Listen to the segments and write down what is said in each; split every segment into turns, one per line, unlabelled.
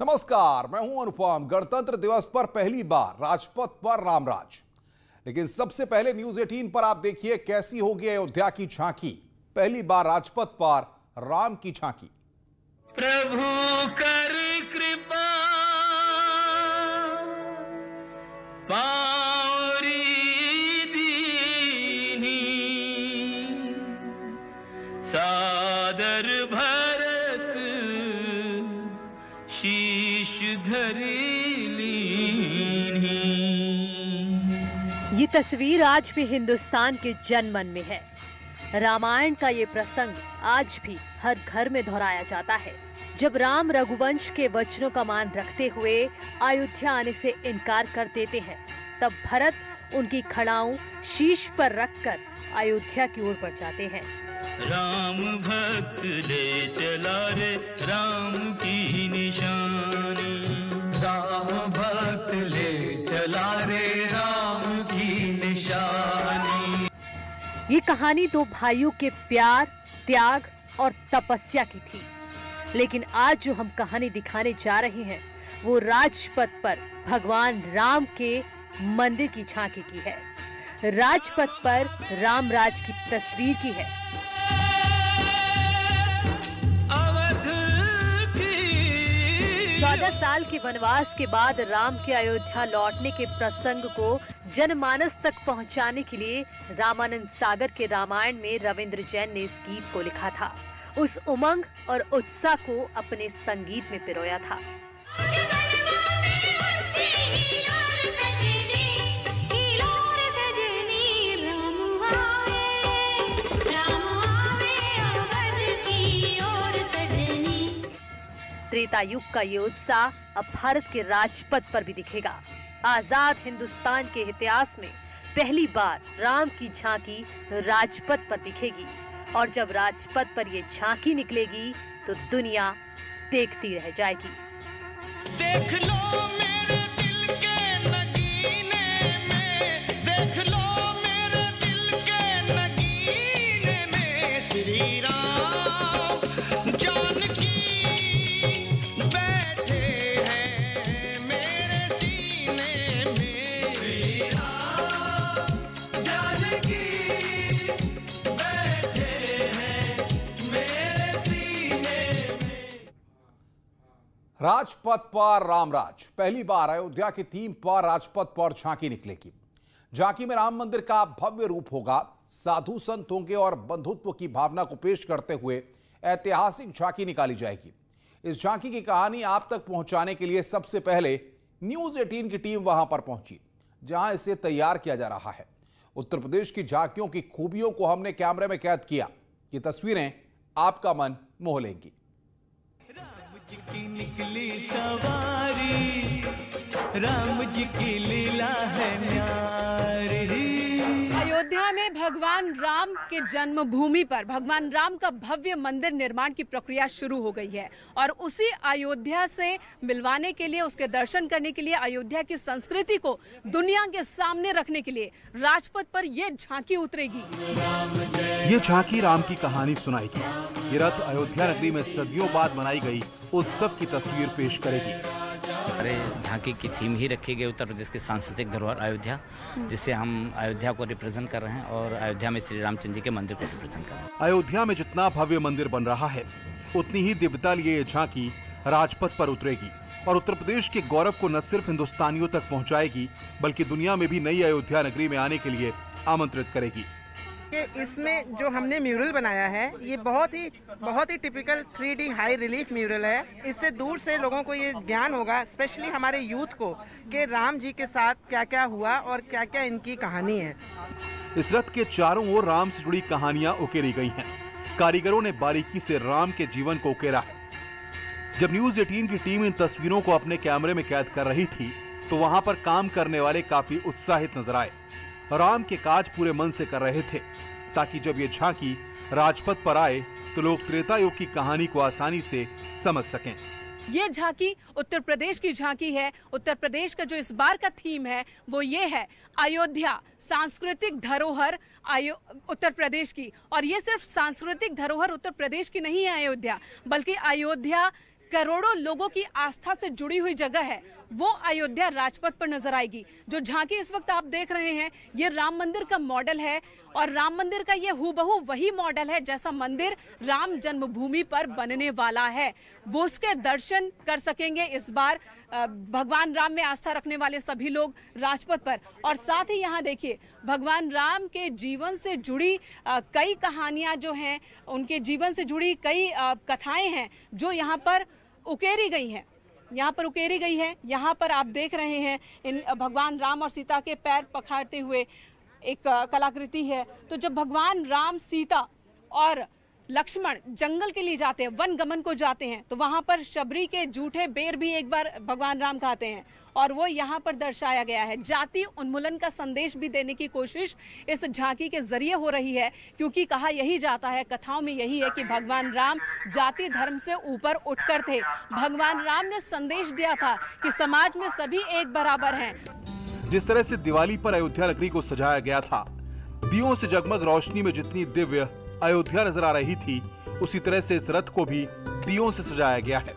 नमस्कार, मैं हूं अनुपम। गणतंत्र दिवस पर पहली बार राजपथ पर रामराज। लेकिन सबसे पहले न्यूज 18 पर आप देखिए कैसी होगी अयोध्या की झांकी। पहली बार राजपथ पर राम की झांकी।
प्रभु कर कृपा पावरी दीनी सादर भरत शीश धरी लीनी।
ये तस्वीर आज भी हिंदुस्तान के जनमन में है। रामायण का ये प्रसंग आज भी हर घर में दोहराया जाता है। जब राम रघुवंश के वचनों का मान रखते हुए अयोध्या आने से इनकार कर देते हैं, तब भरत उनकी खड़ाऊं शीश पर रखकर अयोध्या की ओर बढ़ जाते हैं।
राम भक्त ले चला रे राम की निशानी, राम भक्त ले चला रे राम की निशानी।
ये कहानी दो भाइयों के प्यार, त्याग और तपस्या की थी। लेकिन आज जो हम कहानी दिखाने जा रहे हैं वो राजपथ पर भगवान राम के मंदिर की झांकी की है। राजपथ पर रामराज की तस्वीर की है। 14 साल के वनवास के बाद राम के अयोध्या लौटने के प्रसंग को जनमानस तक पहुंचाने के लिए रामानंद सागर के रामायण में रविंद्र जैन ने इस गीत को लिखा था। उस उमंग और उत्साह को अपने संगीत में पिरोया था। त्रेता युग का ये उत्साह अब भारत के राजपथ पर भी दिखेगा। आजाद हिंदुस्तान के इतिहास में पहली बार राम की झांकी राजपथ पर दिखेगी और जब राजपथ पर ये झांकी निकलेगी तो दुनिया देखती रह जाएगी।
देख लो मेरे दिल के नगीने में, देख लो मेरे दिल के नगीने में, श्री राम जानकी बैठे हैं मेरे सीने में, श्री राम जानकी बैठे हैं मेरे सीने में।
राजपथ पर रामराज। पहली बार अयोध्या की थीम पर राजपथ पर झांकी निकलेगी। झांकी में राम मंदिर का भव्य रूप होगा। साधु संत होंगे और बंधुत्व की भावना को पेश करते हुए ऐतिहासिक झांकी निकाली जाएगी। इस झांकी की कहानी आप तक पहुंचाने के लिए सबसे पहले न्यूज 18 की टीम वहां पर पहुंची, जहां इसे तैयार किया जा रहा है। उत्तर प्रदेश की झांकियों की खूबियों को हमने कैमरे में कैद किया। ये तस्वीरें आपका मन मोह लेंगी।
राम जी की निकली सवारी, राम जी की लीला है न्यारी।
अयोध्या में भगवान राम के जन्मभूमि पर भगवान राम का भव्य मंदिर निर्माण की प्रक्रिया शुरू हो गई है और उसी अयोध्या से मिलवाने के लिए, उसके दर्शन करने के लिए, अयोध्या की संस्कृति को दुनिया के सामने रखने के लिए राजपथ पर ये झांकी उतरेगी।
ये झांकी राम की कहानी सुनाएगी। ये रथ अयोध्या नगरी में सदियों बाद मनाई गई उत्सव की तस्वीर पेश करेगी।
अरे झांकी की थीम ही रखी गई उत्तर प्रदेश की सांस्कृतिक धरोहर अयोध्या, जिससे हम अयोध्या को रिप्रेजेंट कर रहे हैं और अयोध्या में श्री रामचंद्र जी के मंदिर को रिप्रेजेंट कर रहे हैं।
अयोध्या में जितना भव्य मंदिर बन रहा है उतनी ही दिव्यता लिए ये झांकी राजपथ पर उतरेगी और उत्तर प्रदेश के गौरव को न सिर्फ हिंदुस्तानियों तक पहुंचाएगी बल्कि दुनिया में भी नई अयोध्या नगरी में आने के लिए आमंत्रित करेगी।
इसमें जो हमने म्यूरल बनाया है ये बहुत ही typical 3D high relief mural है। इससे दूर से लोगों को ये ज्ञान होगा, स्पेशली हमारे यूथ को, कि राम जी के साथ क्या क्या हुआ और क्या क्या इनकी कहानी है।
इस रथ के चारों ओर राम से जुड़ी कहानियां उकेरी गई हैं। कारीगरों ने बारीकी से राम के जीवन को उकेरा है। जब न्यूज 18 की टीम इन तस्वीरों को अपने कैमरे में कैद कर रही थी तो वहां पर काम करने वाले काफी उत्साहित नजर आए। राम के काज पूरे मन से कर रहे थे ताकि जब ये झांकी राजपथ पर आए तो लोग त्रेता युग की कहानी को आसानी से समझ सकें।
ये झांकी उत्तर प्रदेश की झांकी है। उत्तर प्रदेश का जो इस बार का थीम है वो ये है अयोध्या सांस्कृतिक धरोहर उत्तर प्रदेश की। और ये सिर्फ सांस्कृतिक धरोहर उत्तर प्रदेश की नहीं है अयोध्या, बल्कि अयोध्या करोड़ों लोगों की आस्था से जुड़ी हुई जगह है, वो अयोध्या राजपथ पर नजर आएगी। जो झांकी इस वक्त आप देख रहे हैं, ये राम मंदिर का मॉडल है और राम मंदिर का ये हूबहू वही मॉडल है जैसा मंदिर राम जन्मभूमि पर बनने वाला है। वो उसके दर्शन कर सकेंगे इस बार भगवान राम में आस्था रखने वाले सभी लोग राजपथ पर। और साथ ही यहाँ देखिए, भगवान राम के जीवन से जुड़ी कई कहानियां जो हैं, उनके जीवन से जुड़ी कई कथाएं हैं जो यहाँ पर उकेरी गई हैं। यहाँ पर आप देख रहे हैं इन भगवान राम और सीता के पैर पखारते हुए एक कलाकृति है। तो जब भगवान राम, सीता और लक्ष्मण जंगल के लिए जाते हैं, वन गमन को जाते हैं, तो वहां पर शबरी के जूठे बेर भी एक बार भगवान राम खाते हैं और वो यहाँ पर दर्शाया गया है। जाति उन्मूलन का संदेश भी देने की कोशिश इस झांकी के जरिए हो रही है, क्योंकि कहा यही जाता है, कथाओं में यही है कि भगवान राम जाति धर्म से ऊपर उठकर थे। भगवान राम ने संदेश दिया था कि समाज में सभी एक बराबर हैं।
जिस तरह से दिवाली पर अयोध्या नगरी को सजाया गया था, दियों से जगमग रोशनी में जितनी दिव्य अयोध्या नजर आ रही थी, उसी तरह से इस रथ को भी दियों से सजाया गया है।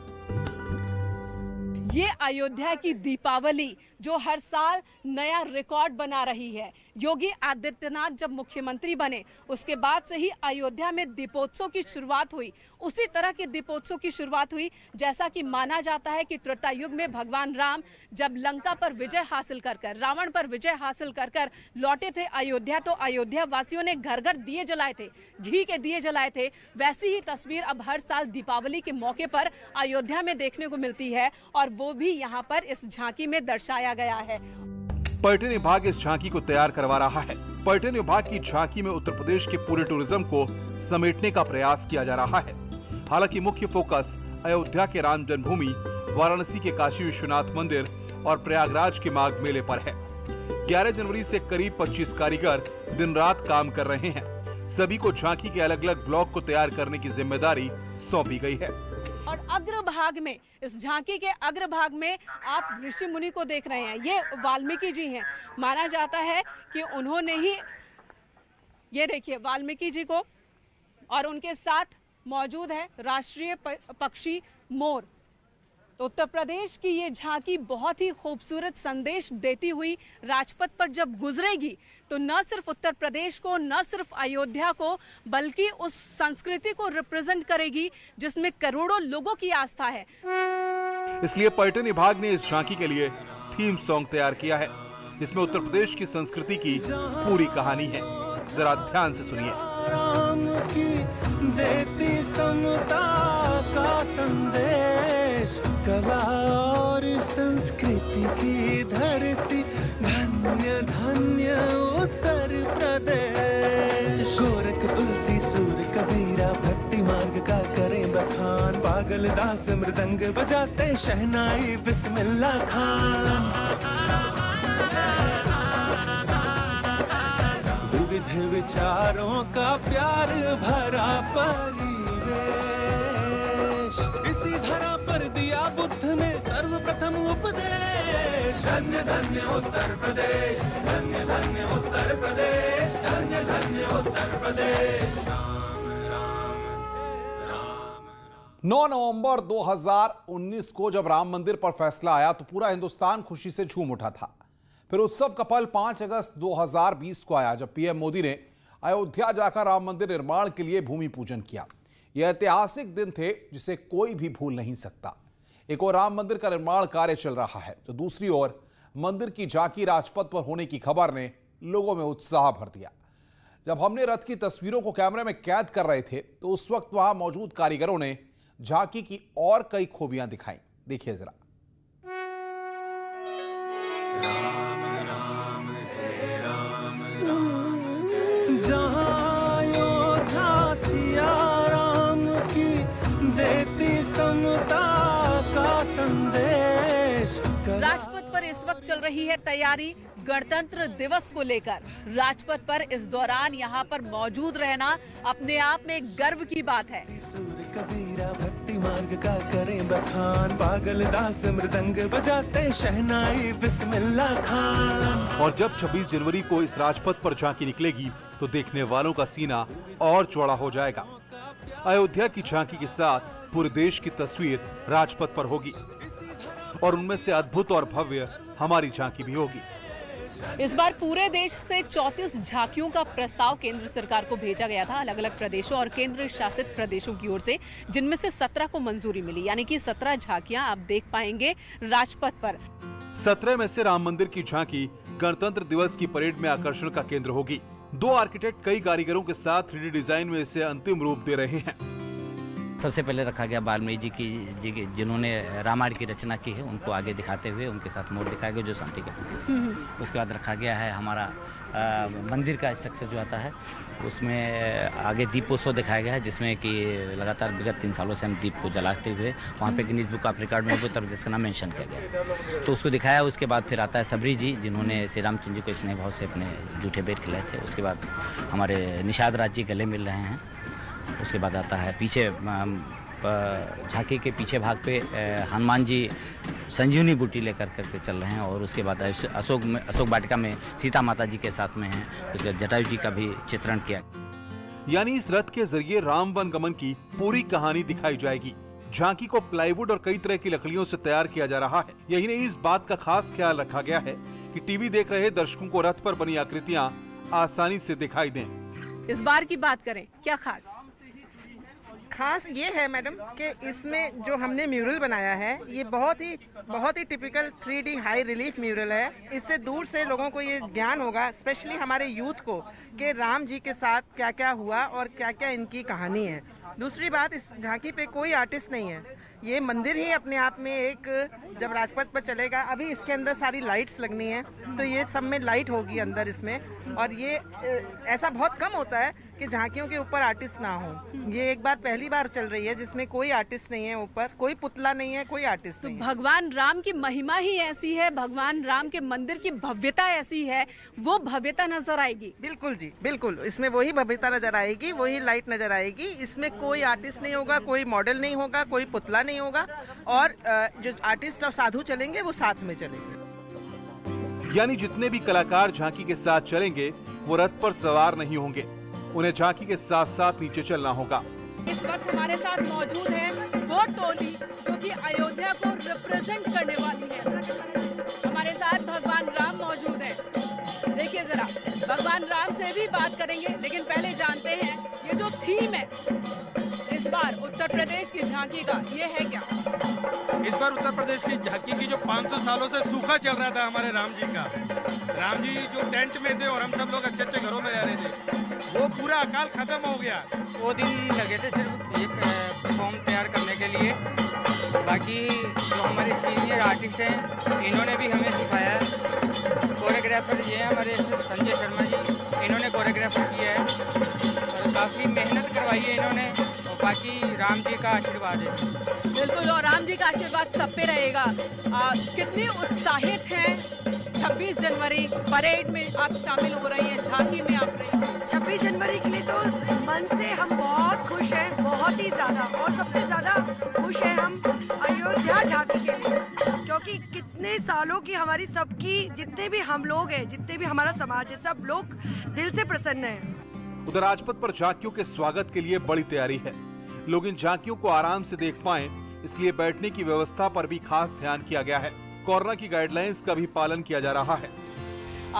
ये अयोध्या की दीपावली जो हर साल नया रिकॉर्ड बना रही है। योगी आदित्यनाथ जब मुख्यमंत्री बने, उसके बाद से ही अयोध्या में दीपोत्सव की शुरुआत हुई। उसी तरह के दीपोत्सव की शुरुआत हुई जैसा कि माना जाता है कि त्रेता युग में भगवान राम जब लंका पर विजय हासिल कर रावण पर विजय हासिल कर लौटे थे अयोध्या, तो अयोध्या वासियों ने घर घर दिए जलाए थे, घी के दिए जलाए थे। वैसी ही तस्वीर अब हर साल दीपावली के मौके पर अयोध्या में देखने को मिलती है और वो भी यहाँ पर इस झांकी में दर्शाया गया है।
पर्यटन विभाग इस झांकी को तैयार करवा रहा है। पर्यटन विभाग की झांकी में उत्तर प्रदेश के पूरे टूरिज्म को समेटने का प्रयास किया जा रहा है। हालांकि मुख्य फोकस अयोध्या के राम जन्मभूमि, वाराणसी के काशी विश्वनाथ मंदिर और प्रयागराज के माघ मेले पर है। 11 जनवरी से करीब 25 कारीगर दिन रात काम कर रहे हैं। सभी को झांकी के अलग अलग ब्लॉक को तैयार करने की जिम्मेदारी सौंपी गई है।
और अग्रभाग में, इस झांकी के अग्रभाग में आप ऋषि मुनि को देख रहे हैं। ये वाल्मीकि जी हैं। माना जाता है कि उन्होंने ही, ये देखिए वाल्मीकि जी को, और उनके साथ मौजूद है राष्ट्रीय पक्षी मोर। तो उत्तर प्रदेश की ये झांकी बहुत ही खूबसूरत संदेश देती हुई राजपथ पर जब गुजरेगी, तो न सिर्फ उत्तर प्रदेश को, न सिर्फ अयोध्या को, बल्कि उस संस्कृति को रिप्रेजेंट करेगी जिसमें करोड़ों लोगों की आस्था है।
इसलिए पर्यटन विभाग ने इस झांकी के लिए थीम सॉन्ग तैयार किया है, जिसमें उत्तर प्रदेश की संस्कृति की पूरी कहानी है। जरा ध्यान से सुनिए।
राम की देती समता का संदेश, कला और संस्कृति की धरती, धन्य धन्य उत्तर प्रदेश। गोरख तुलसी सूर कबीरा भक्ति मार्ग का करें बखान, पागल दास मृदंग बजाते शहनाई बिस्मिल्ला खान। विविध विचारों का प्यार भरा परिवेश, इसी धरा पर दिया बुद्ध ने सर्वप्रथम उपदेश। धन्य धन्य उत्तर प्रदेश, धन्य धन्य उत्तर प्रदेश, धन्य धन्य उत्तर प्रदेश। राम राम राम।
9 नवंबर 2019 को जब राम मंदिर पर फैसला आया तो पूरा हिंदुस्तान खुशी से झूम उठा था। फिर उत्सव का पल 5 अगस्त 2020 को आया, जब पीएम मोदी ने अयोध्या जाकर राम मंदिर निर्माण के लिए भूमि पूजन किया। यह ऐतिहासिक दिन थे जिसे कोई भी भूल नहीं सकता। एक ओर राम मंदिर का निर्माण कार्य चल रहा है, तो दूसरी ओर मंदिर की झांकी राजपथ पर होने की खबर ने लोगों में उत्साह भर दिया। जब हमने रथ की तस्वीरों को कैमरे में कैद कर रहे थे, तो उस वक्त वहां मौजूद कारीगरों ने झांकी की और कई खूबियां दिखाई। देखिए जरा।
जहाँ योद्धा सिया राम की देती समता का संदेश।
राजपथ पर इस वक्त चल रही है तैयारी गणतंत्र दिवस को लेकर। राजपथ पर इस दौरान यहाँ पर मौजूद रहना अपने आप में एक गर्व की बात है।
सूर कबीरा भक्ति मार्ग का करें बखान, पागल दास मृदंग बजाते शहनाई बिस्मिल्ला खान।
और जब 26 जनवरी को इस राजपथ पर झांकी निकलेगी, तो देखने वालों का सीना और चौड़ा हो जाएगा। अयोध्या की झांकी के साथ पूरे देश की तस्वीर राजपथ पर होगी और उनमें से अद्भुत और भव्य हमारी झांकी भी होगी।
इस बार पूरे देश से 34 झांकियों का प्रस्ताव केंद्र सरकार को भेजा गया था, अलग अलग प्रदेशों और केंद्र शासित प्रदेशों की ओर से, जिनमें से 17 को मंजूरी मिली, यानी कि 17 झांकियां आप देख पाएंगे राजपथ पर।
17 में से राम मंदिर की झांकी गणतंत्र दिवस की परेड में आकर्षण का केंद्र होगी। 2 आर्किटेक्ट कई कारीगरों के साथ 3D डिजाइन में इसे अंतिम रूप दे रहे हैं।
सबसे पहले रखा गया वाल्मीकि जी की जिन्होंने रामायण की रचना की है, उनको आगे दिखाते हुए उनके साथ मोड़ दिखाया गया जो शांति के प्रतीक। उसके बाद रखा गया है हमारा मंदिर का स्ट्रक्चर जो आता है, उसमें आगे दीपोत्सव दिखाया गया है, जिसमें कि लगातार विगत 3 सालों से हम दीप को जलाते हुए वहाँ पे गिनीज बुक ऑफ रिकॉर्ड में उत्तर प्रदेश का नाम मेंशन किया गया, तो उसको दिखाया। उसके बाद फिर आता है सबरी जी, जिन्होंने श्री रामचंद्र जी को स्नेह भाव से अपने जूठे बेर खिलाए थे। उसके बाद हमारे निषाद राज जी गले मिल रहे हैं। उसके बाद आता है पीछे झांकी के पीछे भाग पे हनुमान जी संजीवनी बूटी लेकर करके चल रहे हैं, और उसके बाद अशोक वाटिका में सीता माता जी के साथ में हैं। उसके बाद जटायु जी का भी चित्रण किया।
यानी इस रथ के जरिए राम वन गमन की पूरी कहानी दिखाई जाएगी। झांकी को प्लाईवुड और कई तरह की लकड़ियों से तैयार किया जा रहा है। यही नहीं, इस बात का खास ख्याल रखा गया है कि टीवी देख रहे दर्शकों को रथ पर बनी आकृतियां आसानी से दिखाई दें।
इस बार की बात करें, क्या
खास ये है मैडम कि इसमें जो हमने म्यूरल बनाया है ये बहुत ही typical 3D high relief mural है। इससे दूर से लोगों को ये ज्ञान होगा, स्पेशली हमारे यूथ को, कि राम जी के साथ क्या क्या हुआ और क्या क्या इनकी कहानी है। दूसरी बात, इस झांकी पे कोई आर्टिस्ट नहीं है, ये मंदिर ही अपने आप में एक, जब राजपथ पर चलेगा, अभी इसके अंदर सारी लाइट्स लगनी है, तो ये सब में लाइट होगी अंदर इसमें। और ये ऐसा बहुत कम होता है कि झांकियों के ऊपर आर्टिस्ट ना हो। ये एक बार पहली बार चल रही है जिसमें कोई आर्टिस्ट नहीं है, ऊपर कोई पुतला नहीं है, कोई आर्टिस्ट नहीं है।
भगवान राम की महिमा ही ऐसी है, भगवान राम के मंदिर की भव्यता ऐसी है, वो भव्यता नजर आएगी।
बिल्कुल जी, बिल्कुल, इसमें वही भव्यता नजर आएगी, वही लाइट नजर आएगी। इसमें कोई आर्टिस्ट नहीं होगा, कोई मॉडल नहीं होगा, कोई पुतला नहीं होगा, और जो आर्टिस्ट और साधु चलेंगे वो साथ में चलेंगे।
यानी जितने भी कलाकार झांकी के साथ चलेंगे वो रथ पर सवार नहीं होंगे, उन्हें झांकी के साथ साथ नीचे चलना होगा।
इस वक्त हमारे साथ मौजूद है वो टोली जो कि अयोध्या को रिप्रेजेंट करने वाली है। हमारे साथ भगवान राम मौजूद है। देखिए जरा, भगवान राम से भी बात करेंगे, लेकिन पहले जानते हैं ये जो थीम है इस बार उत्तर प्रदेश की झांकी का, ये है क्या?
इस बार उत्तर प्रदेश की झांकी की जो 500 सालों से सूखा चल रहा था हमारे राम जी का, राम जी जो टेंट में थे और हम सब लोग अच्छे अच्छे घरों में रह रहे थे, वो पूरा अकाल खत्म हो गया।
2 दिन लगे थे सिर्फ ये फॉर्म तैयार करने के लिए। बाकी जो हमारे सीनियर आर्टिस्ट हैं इन्होंने भी हमें सिखाया है। कोरियोग्राफर ये हैं हमारे संजय शर्मा जी, इन्होंने कोरियोग्राफर किया है और काफ़ी मेहनत करवाई है इन्होंने। और बाकी राम जी का आशीर्वाद है।
बिल्कुल, और राम जी का आशीर्वाद सब पे रहेगा। कितने उत्साहित हैं 26 जनवरी परेड में आप शामिल हो रही हैं, झांकी में आप रही हैं।
26 जनवरी के लिए तो मन से हम बहुत खुश हैं, बहुत ही ज़्यादा, और सबसे ज़्यादा खुश हैं हम अयोध्या झांकी के लिए, क्योंकि कितने सालों की हमारी सबकी, जितने भी हम लोग हैं, जितने भी हमारा समाज है, सब लोग दिल से प्रसन्न हैं।
उधर राजपथ पर झांकियों के स्वागत के लिए बड़ी तैयारी है। लोग इन झांकियों को आराम से देख पाएं, इसलिए बैठने की व्यवस्था पर भी खास ध्यान किया गया है। कोरोना की गाइडलाइंस का भी पालन किया जा रहा है।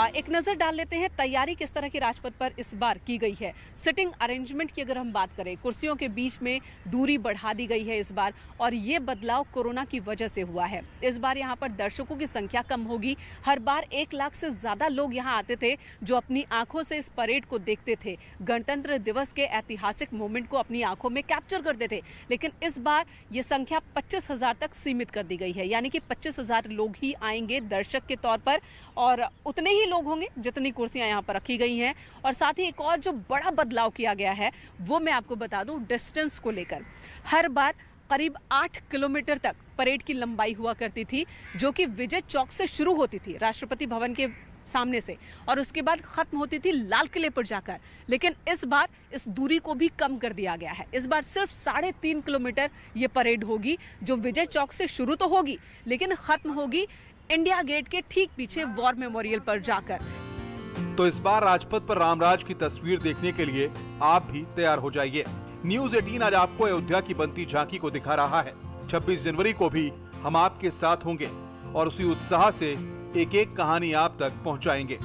एक नजर डाल लेते हैं तैयारी किस तरह की राजपथ पर इस बार की गई है। सिटिंग अरेंजमेंट की अगर हम बात करें, कुर्सियों के बीच में दूरी बढ़ा दी गई है इस बार, और ये बदलाव कोरोना की वजह से हुआ है। इस बार यहाँ पर दर्शकों की संख्या कम होगी। हर बार 1 लाख से ज्यादा लोग यहाँ आते थे जो अपनी आंखों से इस परेड को देखते थे, गणतंत्र दिवस के ऐतिहासिक मोमेंट को अपनी आंखों में कैप्चर करते थे। लेकिन इस बार ये संख्या 25,000 तक सीमित कर दी गई है, यानी कि 25,000 लोग ही आएंगे दर्शक के तौर पर, और उतने ही लोग होंगे जितनी कुर्सियां यहाँ पर रखी गई हैं। और साथ ही एक और जो बड़ा बदलाव किया गया है वो मैं आपको बता दूं, डिस्टेंस को लेकर। हर बार करीब 8 किलोमीटर तक परेड की लंबाई हुआ करती थी, जो कि विजय चौक से शुरू होती थी, राष्ट्रपति भवन के सामने से, और उसके बाद खत्म होती थी लाल किले पर जाकर। लेकिन इस बार इस दूरी को भी कम कर दिया गया है। इस बार सिर्फ 3.5 किलोमीटर ये परेड होगी, जो विजय चौक से शुरू तो होगी लेकिन खत्म होगी इंडिया गेट के ठीक पीछे वॉर मेमोरियल पर जाकर।
तो इस बार राजपथ पर रामराज की तस्वीर देखने के लिए आप भी तैयार हो जाइए, न्यूज 18 आज आपको अयोध्या की बनती झांकी को दिखा रहा है। 26 जनवरी को भी हम आपके साथ होंगे और उसी उत्साह से एक एक कहानी आप तक पहुंचाएंगे।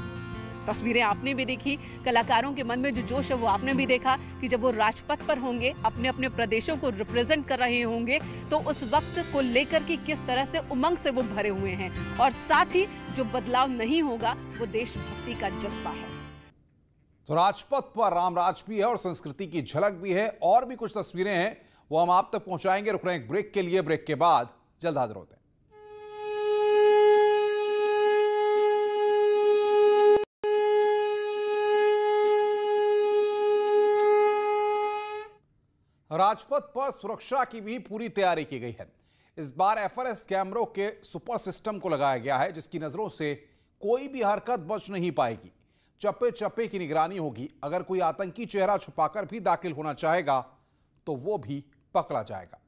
तस्वीरें आपने भी देखी, कलाकारों के मन में जो जोश है वो आपने भी देखा कि जब वो राजपथ पर होंगे, अपने अपने प्रदेशों को रिप्रेजेंट कर रहे होंगे, तो उस वक्त को लेकर के किस तरह से उमंग से वो भरे हुए हैं। और साथ ही जो बदलाव नहीं होगा वो देशभक्ति का जज्बा है।
तो राजपथ पर रामराज भी है और संस्कृति की झलक भी है। और भी कुछ तस्वीरें हैं वो हम आप तक पहुंचाएंगे। रुक रहे हैं एक ब्रेक के लिए, ब्रेक के बाद जल्द हाजिर होते हैं। राजपथ पर सुरक्षा की भी पूरी तैयारी की गई है। इस बार एफआरएस कैमरों के सुपर सिस्टम को लगाया गया है, जिसकी नजरों से कोई भी हरकत बच नहीं पाएगी। चप्पे चप्पे की निगरानी होगी। अगर कोई आतंकी चेहरा छुपाकर भी दाखिल होना चाहेगा तो वो भी पकड़ा जाएगा।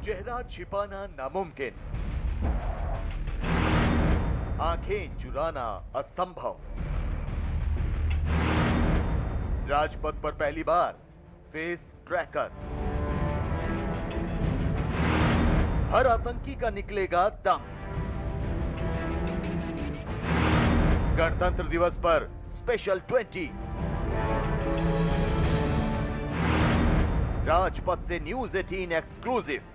चेहरा छिपाना नामुमकिन, आंखें चुराना असंभव। राजपथ पर पहली बार फेस ट्रैकर। हर आतंकी का निकलेगा दम। गणतंत्र दिवस पर स्पेशल 20। राजपथ से न्यूज 18 एक्सक्लूसिव।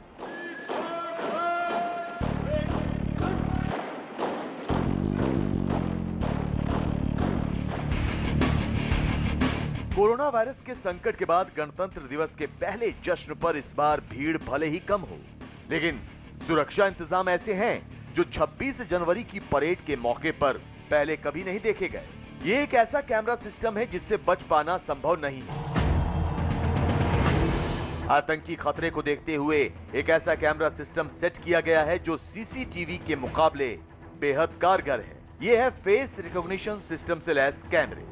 कोरोना वायरस के संकट के बाद गणतंत्र दिवस के पहले जश्न पर इस बार भीड़ भले ही कम हो, लेकिन सुरक्षा इंतजाम ऐसे हैं जो 26 जनवरी की परेड के मौके पर पहले कभी नहीं देखे गए। ये एक ऐसा कैमरा सिस्टम है जिससे बच पाना संभव नहीं है। आतंकी खतरे को देखते हुए एक ऐसा कैमरा सिस्टम सेट किया गया है जो सीसीटीवी के मुकाबले बेहद कारगर है। ये है फेस रिकॉग्निशन सिस्टम से लैस कैमरे।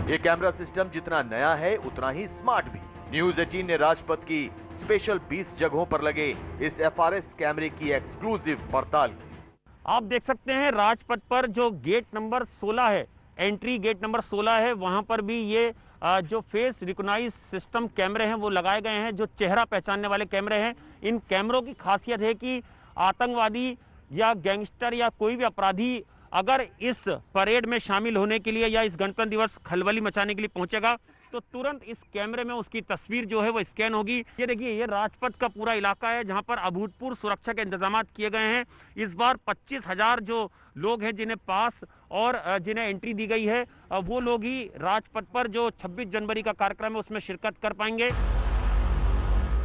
ये कैमरा सिस्टम जितना नया है उतना ही स्मार्ट भी। न्यूज 18 ने राजपथ की स्पेशल 20 जगहों पर लगे इस एफआरएस कैमरे की एक्सक्लूसिव पड़ताल की।
आप देख सकते हैं राजपथ पर जो गेट नंबर 16 है, एंट्री गेट नंबर 16 है, वहां पर भी ये जो फेस रिकॉग्नाइज सिस्टम कैमरे हैं वो लगाए गए हैं, जो चेहरा पहचानने वाले कैमरे हैं। इन कैमरों की खासियत है कि आतंकवादी या गैंगस्टर या कोई भी अपराधी अगर इस परेड में शामिल होने के लिए या इस गणतंत्र दिवस खलबली मचाने के लिए पहुंचेगा तो तुरंत इस कैमरे में उसकी तस्वीर जो है वो स्कैन होगी। ये देखिए, ये राजपथ का पूरा इलाका है जहां पर अभूतपूर्व सुरक्षा के इंतजाम किए गए हैं। इस बार 25,000 जो लोग हैं जिन्हें पास और जिन्हें एंट्री दी गई है, वो लोग ही राजपथ पर जो 26 जनवरी का कार्यक्रम है उसमें शिरकत कर पाएंगे।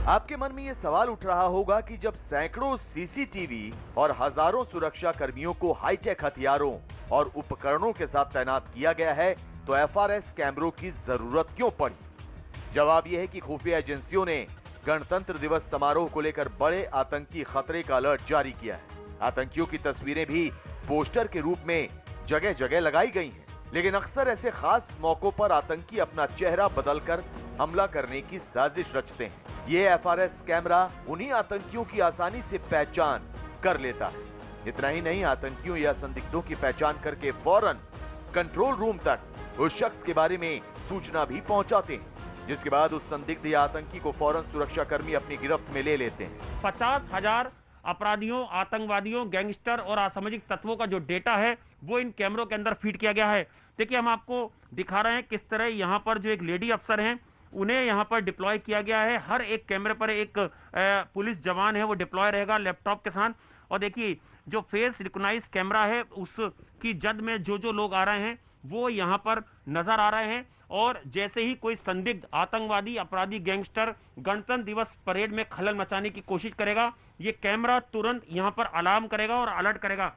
आपके मन में ये सवाल उठ रहा होगा कि जब सैकड़ों सीसीटीवी और हजारों सुरक्षा कर्मियों को हाईटेक हथियारों और उपकरणों के साथ तैनात किया गया है तो एफआरएस कैमरों की जरूरत क्यों पड़ी? जवाब यह है कि खुफिया एजेंसियों ने गणतंत्र दिवस समारोह को लेकर बड़े आतंकी खतरे का अलर्ट जारी किया है। आतंकियों की तस्वीरें भी पोस्टर के रूप में जगह जगह लगाई गई हैं, लेकिन अक्सर ऐसे खास मौकों पर आतंकी अपना चेहरा बदलकर हमला करने की साजिश रचते हैं। ये एफआरएस कैमरा उन्हीं आतंकियों की आसानी से पहचान कर लेता है। इतना ही नहीं, आतंकियों या संदिग्धों की पहचान करके फौरन कंट्रोल रूम तक उस शख्स के बारे में सूचना भी पहुंचाते हैं, जिसके बाद उस संदिग्ध या आतंकी को फौरन सुरक्षा कर्मी अपनी गिरफ्त में ले लेते हैं।
50,000 अपराधियों, आतंकवादियों, गैंगस्टर और असामाजिक तत्वों का जो डेटा है वो इन कैमरों के अंदर फीड किया गया है। देखिए, हम आपको दिखा रहे हैं किस तरह यहाँ पर जो एक लेडी अफसर हैं उन्हें यहाँ पर डिप्लॉय किया गया है। हर एक कैमरे पर एक पुलिस जवान है वो डिप्लॉय रहेगा लैपटॉप के साथ। और देखिए, जो फेस रिकॉग्नाइज कैमरा है उसकी जद में जो लोग आ रहे हैं वो यहाँ पर नजर आ रहे हैं। और जैसे ही कोई संदिग्ध आतंकवादी, अपराधी, गैंगस्टर गणतंत्र दिवस परेड में खलल मचाने की कोशिश करेगा, ये कैमरा तुरंत यहाँ पर अलार्म करेगा और अलर्ट करेगा।